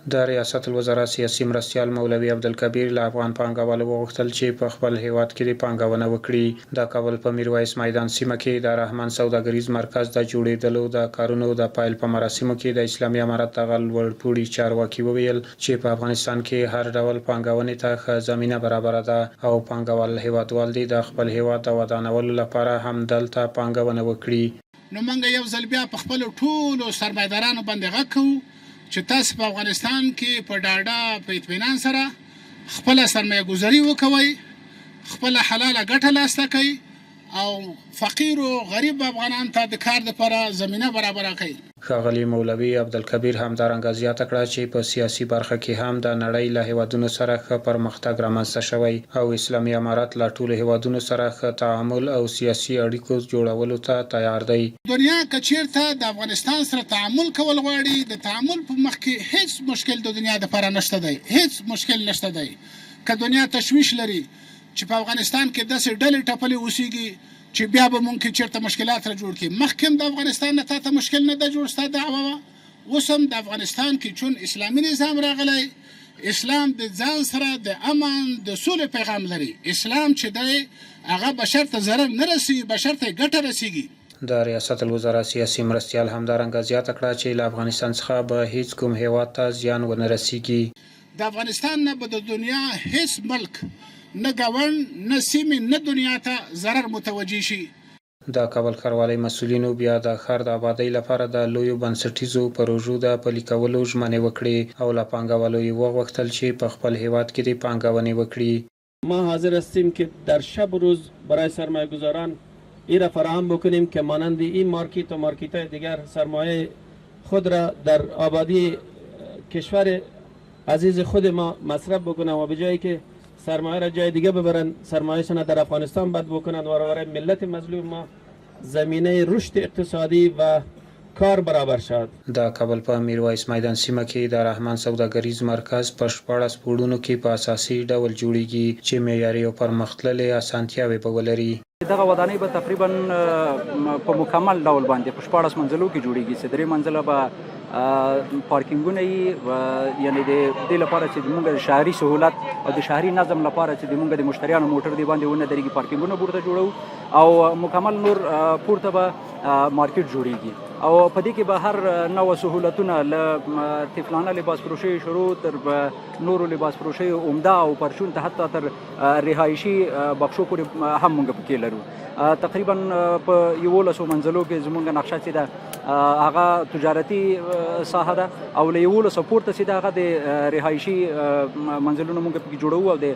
د ریاست الوزرا سیاسي مرستیال مولوي عبدالکبیر له افغان پانګوالو وغوښتل چې په خپل هیواد کې د پانګونه وکړي. د کابل په میرویس میدان سیمه کې د رحمان سوداګریز مرکز د جوړېدلو د کارونو د پایل په مراسمو کې د اسلامي امارت دغه لوړپوړي چارواکي وویل چې په افغانستان کې هر ډول پانګونې ته ښه زمینه برابره ده او پانګوال هیوادوال دي د خپل هیواد د ودانولو لپاره هم دلته پانګونه وکړي. نو موږ یو ځل بیا په خپل ټولو سرمایدارانو باندې غږ کوو چې تاسو په افغانستان کې په ډاډه په اطمینان سره خپل سرمایه گذاري وکوي، خپل حلاله ګټه لاسته کوي او فقیر او غریب افغانان ته د کار لپاره زمينه برابره کوي. ښاغلي مولوي عبدالکبیر همدارنګه زیاته کړه چې په سیاسي برخه کې هم د نړۍ له هیوادونو سره ښه پرمختګ رامنځته شوی او اسلامي امارت له ټولو هیوادونو سره ښه تعامل او سیاسي اړیکو جوړولو ته تیار دی. دنیا که چیرته د افغانستان سره تعامل کول غواړي، د تعامل په مخ کې هیڅ مشکل د دنیا لپاره نشته دی، هیڅ مشکل نشته دی. که دنیا تشویش لري چې په افغانستان کې داسې ډلې ټپلې اوسېږي چې بیا به ممکن چیرته مشکلات را جوړ کړي. مخکې د افغانستان نه ته مشکل نه ده جوړ، ستا دعوه وه. اوس هم د افغانستان کې چون اسلامي نظام راغلی، اسلام د ځان سره د امن د سولې پیغام لري. اسلام چې دی هغه بشر ته ضرر نه رسوي، بشر ته ګټه رسیږي. د ریاست الوزرا سیاسي مرستیال همدارنګه زیاته کړه چې له افغانستان څخه به هیڅ کوم هیواد ته زیان ونه رسیږي. د افغانستان نه به د دنیا هیڅ ملک نه ګاونډ نه سیمې نه دنیا ته ضرر متوجه شي. د کابل ښاروالۍ مسؤلینو بیا د ښار د آبادۍ لپاره د لویو بنسټیزو پروژو د پلي کولو ژمنې وکړې او له پانګوالو یې وغوښتل چې په خپل هیواد کې د پانګونې وکړي. ما حاضر هستیم که در شب و روز برای سرمایه گذاران این را فراهم بکنیم که مانند این مارکت و مارکت های دیگر سرمایه خود را در آبادی کشور عزیز خود ما مصرف بکنند و به جایی که سرمایه را جای دیگه ببرن سرمایه‌شان در افغانستان بد بکنند و برای ملت مظلوم ما زمینه رشد اقتصادی و کار برابر شد. د کابل په میرویس میدان سیمه کې د رحمان سوداګریز مرکز په 14 پوړونو کې په اساسي ډول جوړیږي چې معیاري او پرمختللې اسانتیاوې به ولري. دغه ودانۍ به تقریبا په مکمل ډول باندې په 14 منزلو کې جوړیږي چې 3 منزله به پارکینګونه یعنی د دې لپاره چې موږ د شهري سهولت او د شهري نظم لپاره چې موږ د مشتریانو موټر دی باندې ونه درېږي پارکینګونه پورته جوړو او مکمل نور پورته به مارکیټ جوړیږي او په دې کې به هر نوع سهولتونه له طفلانه لباس فروشي شروع تر نورو لباس فروشي عمده او پرچون ته حتی تر رهایشي بخشو پورې هم موږ پکې لرو. تقریبا په 11 منزلو کې زموږ نقشه چې ده هغه تجارتي ساحه ده او له 11 پورته چې ده هغه د رهایشي منزلونو موږ پکې جوړو او د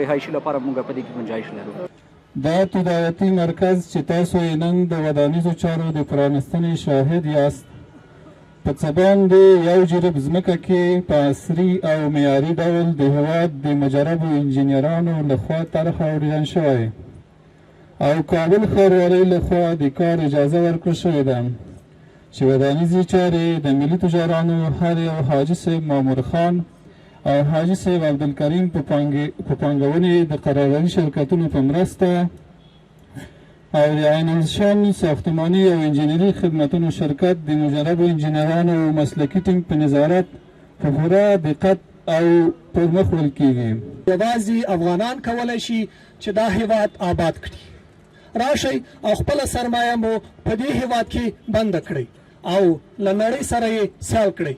رهایشي لپاره موږ په دې کې گنجایش لرو. دا تجارتي مرکز چې تاسو یې نن د ودانیزو چارو د پرانستنې شاهد یاست په څه باندې یو جریب ځمکه کې په عصري او معیاري ډول د هېواد د مجربو انجینرانو لخوا طرح او ډیزاین شوی او کابل ښاروالۍ لخوا د کار اجازه ورکړل شوې ده چې ودانیزې چارې د ملي تجارانو هر یو حاجي صاحب مامور خان او حاجي صاحب عبدالکریم په پانګونې د قراردادي شرکتونو په مرسته او د عین الشان ساختماني او انجینري خدمتونو شرکت د مجربو انجینرانو او مسلکي ټیم په نظارت په پوره دقت او پرمخ وړل کیږي. یوازې افغانان کولی شي چې دا هیواد آباد کړي. راشئ او خپله سرمایه مو په دې هیواد کې بنده کړئ او له نړۍ سره یې سیال کړئ.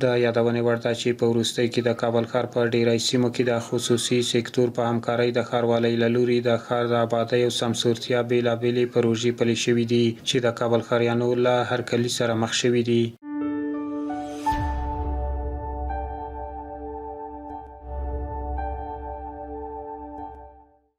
د یادونې وړ ده چې په وروستۍ کې د کابل ښار په ډیری سیمو کې د خصوصي سکتور په همکارۍ د ښاروالۍ له لوري د ښار د آبادۍ او سمسورتیا بېلابېلې پروژې پلي شوي دي چې د کابل ښاریانو له هرکلي سره مخ شوي دي.